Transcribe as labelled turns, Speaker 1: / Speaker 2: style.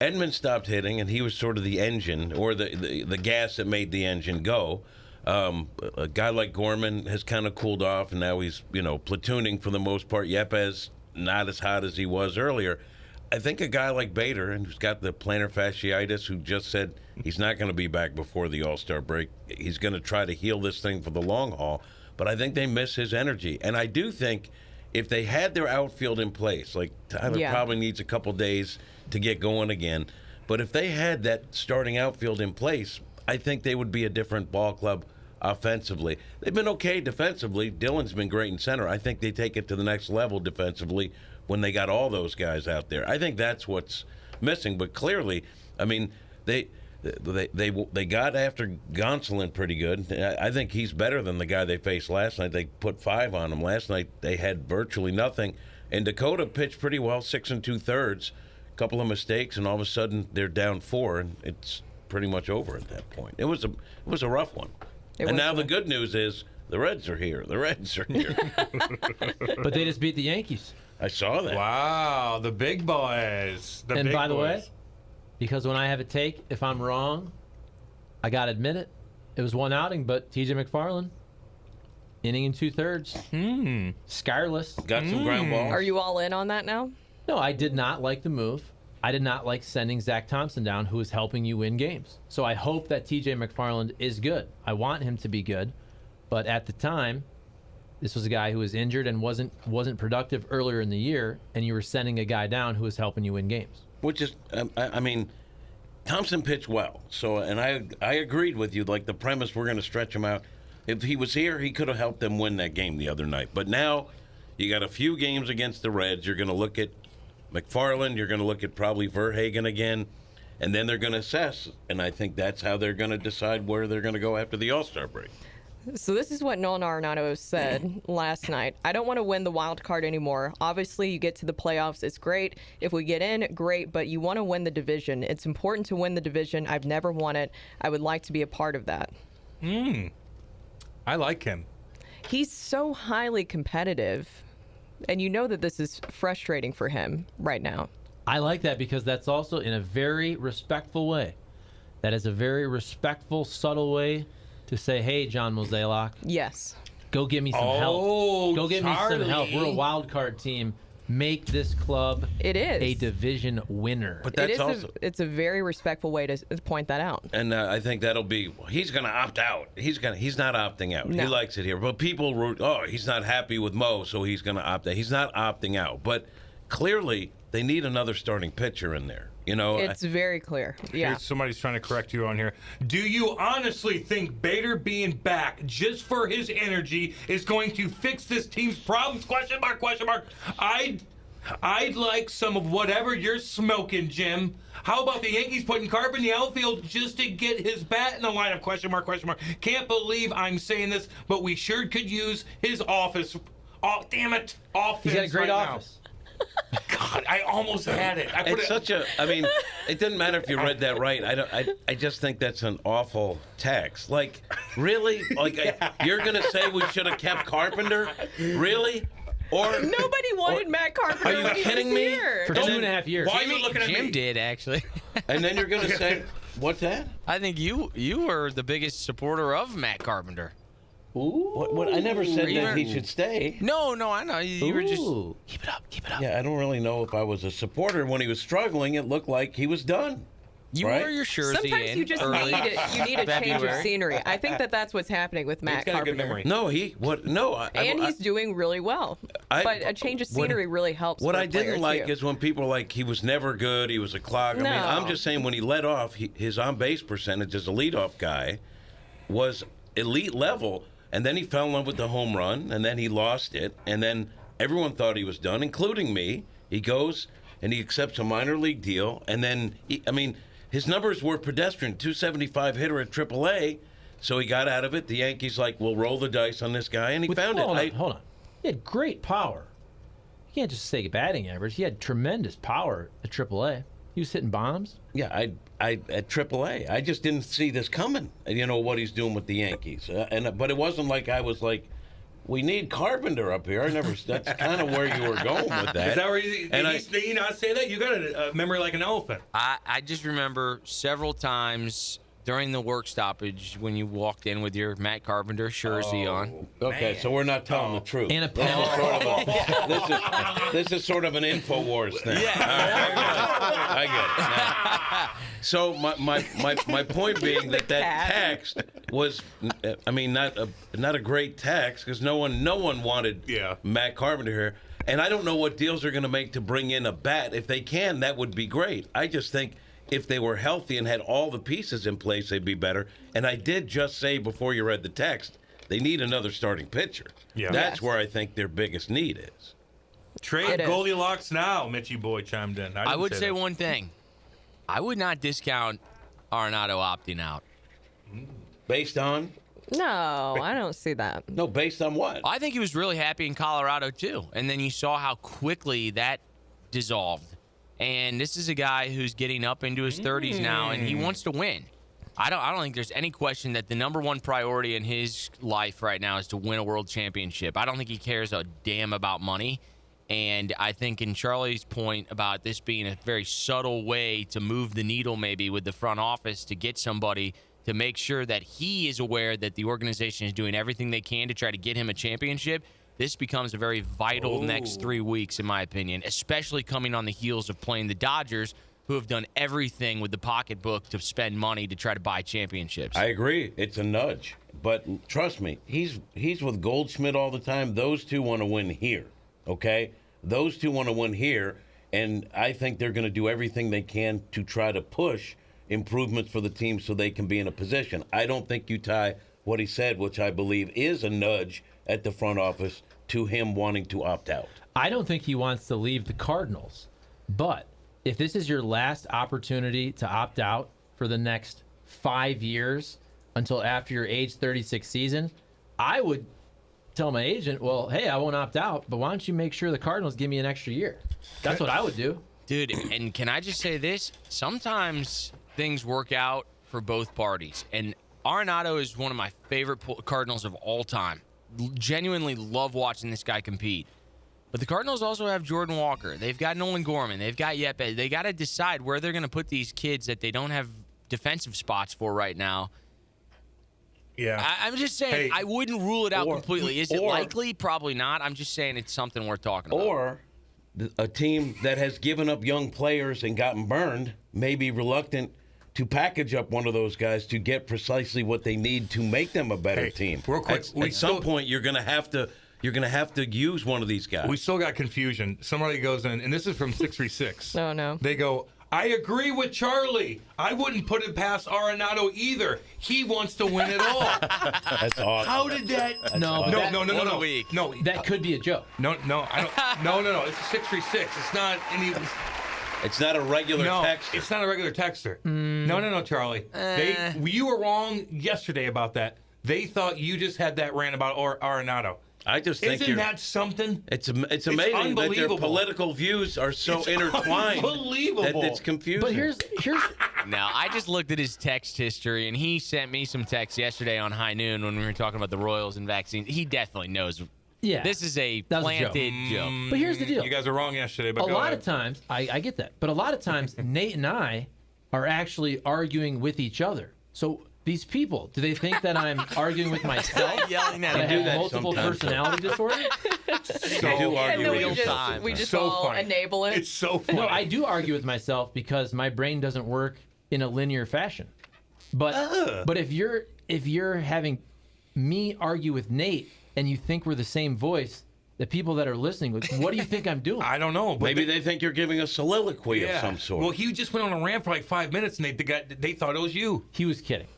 Speaker 1: Edman stopped hitting, and he was sort of the engine or the gas that made the engine go. A guy like Gorman has kind of cooled off, and now he's platooning for the most part. Yepes not as hot as he was earlier. I think a guy like Bader, and who's got the plantar fasciitis, who just said he's not going to be back before the All-Star break. He's going to try to heal this thing for the long haul. But I think they miss his energy. And I do think if they had their outfield in place, like Tyler probably needs a couple days to get going again. But if they had that starting outfield in place, I think they would be a different ball club offensively. They've been okay defensively. Dillon's been great in center. I think they take it to the next level defensively when they got all those guys out there. I think that's what's missing. But clearly, I mean, they got after Gonsolin pretty good. I think he's better than the guy they faced last night. They put 5 on him. Last night they had virtually nothing. And Dakota pitched pretty well, 6 2/3. A couple of mistakes, and all of a sudden they're down 4, and it's pretty much over at that point. It was a rough one. And now the good news is the Reds are here. The Reds are here.
Speaker 2: But they just beat the Yankees.
Speaker 1: I saw that.
Speaker 3: Wow, the big boys.
Speaker 2: And by the way, because when I have a take, if I'm wrong, I got to admit it. It was one outing, but TJ McFarland, inning and 2/3. Skyrless.
Speaker 1: Got some ground balls.
Speaker 4: Are you all in on that now?
Speaker 2: No, I did not like the move. I did not like sending Zach Thompson down, who is helping you win games. So I hope that TJ McFarland is good. I want him to be good. But at the time, this was a guy who was injured and wasn't productive earlier in the year, and you were sending a guy down who was helping you win games.
Speaker 1: Which is, I mean, Thompson pitched well. So, and I agreed with you, like the premise, we're going to stretch him out. If he was here, he could have helped them win that game the other night. But now you got a few games against the Reds. You're going to look at McFarland. You're going to look at probably Verhagen again. And then they're going to assess. And I think that's how they're going to decide where they're going to go after the All-Star break.
Speaker 4: So this is what Nolan Arenado said last night. I don't want to win the wild card anymore. Obviously, you get to the playoffs. It's great. If we get in, great. But you want to win the division. It's important to win the division. I've never won it. I would like to be a part of that.
Speaker 3: I like him.
Speaker 4: He's so highly competitive. And you know that this is frustrating for him right now.
Speaker 2: I like that because that's also in a very respectful way. That is a very respectful, subtle way to say, hey, John Mozeliak.
Speaker 4: Yes.
Speaker 2: Go get me some help. Go get
Speaker 3: Charlie.
Speaker 2: me some help. We're a wild card team. Make this club a division winner.
Speaker 1: But that's
Speaker 4: it's a very respectful way to point that out.
Speaker 1: And I think that'll be, he's going to opt out. He's not opting out.
Speaker 4: No.
Speaker 1: He likes it here. But people, he's not happy with Mo, so he's going to opt out. He's not opting out. But clearly, they need another starting pitcher in there. You know,
Speaker 4: It's very clear. Yeah.
Speaker 3: Somebody's trying to correct you on here. Do you honestly think Bader being back just for his energy is going to fix this team's problems? Question mark, question mark. I'd like some of whatever you're smoking, Jim. How about the Yankees putting Carp in the outfield just to get his bat in the lineup? Question mark, question mark. Can't believe I'm saying this, but we sure could use his office. Oh, damn it. Offense.
Speaker 2: He's got a great office.
Speaker 3: God, I almost had it.
Speaker 1: It didn't matter if you read that right. I just think that's an awful text. Like, really? Like, you're going to say we should have kept Carpenter? Really? Or
Speaker 4: Nobody wanted Matt Carpenter.
Speaker 1: Are you
Speaker 4: when he
Speaker 1: kidding
Speaker 4: was
Speaker 1: me?
Speaker 4: here.
Speaker 2: For 2.5 years.
Speaker 3: Why are you looking at me?
Speaker 5: Jim did, actually.
Speaker 1: And then you're going to say, what's that?
Speaker 5: I think you were the biggest supporter of Matt Carpenter.
Speaker 1: Ooh. What? I never said that he should stay.
Speaker 5: No, I know. You were just...
Speaker 2: Keep it up.
Speaker 1: Yeah, I don't really know if I was a supporter. When he was struggling, it looked like he was done.
Speaker 5: You
Speaker 1: right?
Speaker 5: wore your jersey
Speaker 4: Sometimes
Speaker 5: in
Speaker 4: you just
Speaker 5: early.
Speaker 4: need a change of
Speaker 5: February.
Speaker 4: scenery. I think that's what's happening with Matt
Speaker 3: He's got a good
Speaker 4: Carpenter.
Speaker 3: memory.
Speaker 1: No,
Speaker 4: And he's doing really well. But a change of scenery really helps.
Speaker 1: What
Speaker 4: for
Speaker 1: I didn't
Speaker 4: players,
Speaker 1: like
Speaker 4: too.
Speaker 1: is when people are like, he was never good, he was a clog. I mean, I'm just saying when he led off, his on-base percentage as a leadoff guy was elite level, and then he fell in love with the home run, and then he lost it, and then everyone thought he was done, including me. He goes and he accepts a minor league deal, and then, his numbers were pedestrian, 275 hitter at AAA, so he got out of it. The Yankees we'll roll the dice on this guy, and he found it.
Speaker 2: Hold on. He had great power. You can't just say batting average. He had tremendous power at AAA. He was hitting bombs.
Speaker 1: Yeah, I at AAA. I just didn't see this coming. You know what he's doing with the Yankees, but it wasn't like I was we need Carpenter up here. That's kind of where you were going with that.
Speaker 3: Is that where you not say that? You got a memory like an elephant.
Speaker 5: I just remember several times during the work stoppage when you walked in with your Matt Carpenter jersey on.
Speaker 1: Okay, so we're not telling the truth.
Speaker 2: And a pen.
Speaker 1: This is sort of an InfoWars thing.
Speaker 5: Yeah.
Speaker 1: I get it. Now, so my point being that text was, I mean, not a great text because no one wanted Matt Carpenter here. And I don't know what deals they're going to make to bring in a bat. If they can, that would be great. I just think if they were healthy and had all the pieces in place, they'd be better. And I did just say before you read the text, they need another starting pitcher.
Speaker 3: Yeah.
Speaker 1: That's where I think their biggest need is.
Speaker 3: Trade Goldilocks now, Mitchie boy chimed in.
Speaker 5: I would say one thing. I would not discount Arenado opting out.
Speaker 1: Based on?
Speaker 4: No, I don't see that.
Speaker 1: No, based on what?
Speaker 5: I think he was really happy in Colorado, too. And then you saw how quickly that dissolved. And this is a guy who's getting up into his 30s now, and he wants to win. I don't think there's any question that the number one priority in his life right now is to win a world championship. I don't think he cares a damn about money. And I think in Charlie's point about this being a very subtle way to move the needle maybe with the front office to get somebody to make sure that he is aware that the organization is doing everything they can to try to get him a championship, this becomes a very vital next 3 weeks, in my opinion, especially coming on the heels of playing the Dodgers, who have done everything with the pocketbook to spend money to try to buy championships.
Speaker 1: I agree. It's a nudge. But trust me, he's with Goldschmidt all the time. Those two want to win here, okay? Those two want to win here, and I think they're going to do everything they can to try to push improvements for the team so they can be in a position. I don't think you tie what he said, which I believe is a nudge at the front office, to him wanting to opt out.
Speaker 2: I don't think he wants to leave the Cardinals, but if this is your last opportunity to opt out for the next 5 years until after your age 36 season, I would tell my agent, well, hey, I won't opt out, but why don't you make sure the Cardinals give me an extra year? That's what I would do.
Speaker 5: Dude, and can I just say this? Sometimes things work out for both parties. And Arenado is one of my favorite Cardinals of all time. Genuinely love watching this guy compete. But the Cardinals also have Jordan Walker. They've got Nolan Gorman. They've got Yepes. They got to decide where they're going to put these kids that they don't have defensive spots for right now.
Speaker 3: Yeah.
Speaker 5: I'm just saying, I wouldn't rule it out completely. Is it likely? Probably not. I'm just saying it's something worth talking about.
Speaker 1: Or a team that has given up young players and gotten burned may be reluctant to package up one of those guys to get precisely what they need to make them a better team.
Speaker 3: Real quick,
Speaker 1: at some point, you're going to have to use one of these guys.
Speaker 3: We still got confusion. Somebody goes in, and this is from 636.
Speaker 4: Oh, no.
Speaker 3: They go, I agree with Charlie. I wouldn't put it past Arenado either. He wants to win it all.
Speaker 1: That's awesome.
Speaker 3: How did that?
Speaker 2: No,
Speaker 3: No.
Speaker 2: that could be a joke.
Speaker 3: No. I don't. No. It's a 636. It's not any.
Speaker 1: It's not a regular texter.
Speaker 3: It's not a regular texter. No, Charlie. You were wrong yesterday about that. They thought you just had that rant about Arenado.
Speaker 1: I just think
Speaker 3: Isn't that something?
Speaker 1: It's amazing that their political views are so intertwined.
Speaker 3: Unbelievable.
Speaker 1: That it's confusing.
Speaker 2: But here's
Speaker 5: Now, I just looked at his text history, and he sent me some texts yesterday on High Noon when we were talking about the Royals and vaccines. He definitely knows.
Speaker 2: Yeah.
Speaker 5: This is a
Speaker 2: That was a
Speaker 5: planted joke.
Speaker 2: But here's the deal.
Speaker 3: You guys were wrong yesterday, but
Speaker 2: A
Speaker 3: go
Speaker 2: lot
Speaker 3: ahead.
Speaker 2: of times, I get that, but a lot of times, Nate and I are actually arguing with each other. So these people, do they think that I'm arguing with myself?
Speaker 5: Yelling at
Speaker 2: That I
Speaker 5: him.
Speaker 2: have multiple
Speaker 1: sometimes.
Speaker 2: personality disorder?
Speaker 1: They do
Speaker 4: And
Speaker 1: argue
Speaker 4: then
Speaker 1: with
Speaker 5: real
Speaker 1: you.
Speaker 5: time.
Speaker 4: we just
Speaker 3: So
Speaker 4: all
Speaker 3: funny.
Speaker 4: enable it.
Speaker 3: It's so funny.
Speaker 2: No, I do argue with myself because my brain doesn't work in a linear fashion. But if you're having me argue with Nate and you think we're the same voice, the people that are listening, what do you think I'm doing?
Speaker 3: I don't know. But
Speaker 1: Maybe they think you're giving a soliloquy of some sort.
Speaker 3: Well, he just went on a rant for like 5 minutes, and they thought it was you.
Speaker 2: He was kidding.